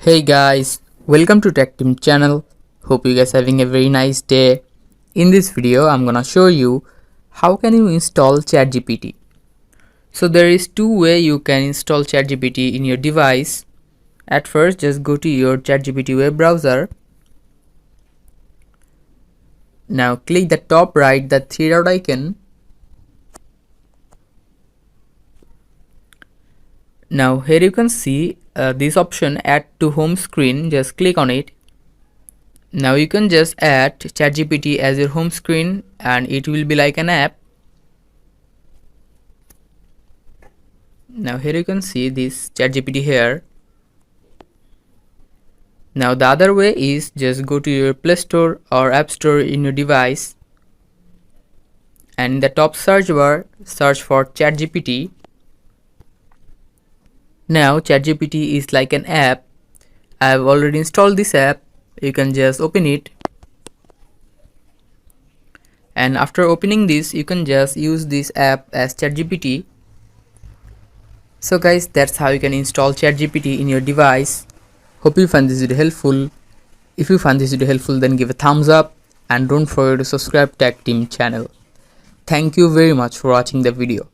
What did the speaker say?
Hey guys, welcome to Tech Team channel. Hope you guys having a very nice day. In this video, I'm gonna show you how can you install ChatGPT. So there is two way you can install ChatGPT in your device. At first, just go to your ChatGPT web browser. Now click the top right, the three dot icon. Now here you can see this option, add to home screen. Just click on it. Now you can just add ChatGPT as your home screen and it will be like an app. Now here you can see this ChatGPT here. Now the other way is just go to your Play Store or App Store in your device, and in the top search bar search for ChatGPT. Now ChatGPT is like an app. I have already installed this app. You can just open it, and after opening this you can just use this app as ChatGPT. So guys, that's how you can install ChatGPT in your device. Hope you find this video helpful. If you find this video helpful, then give a thumbs up and don't forget to subscribe Tech Team channel. Thank you very much for watching the video.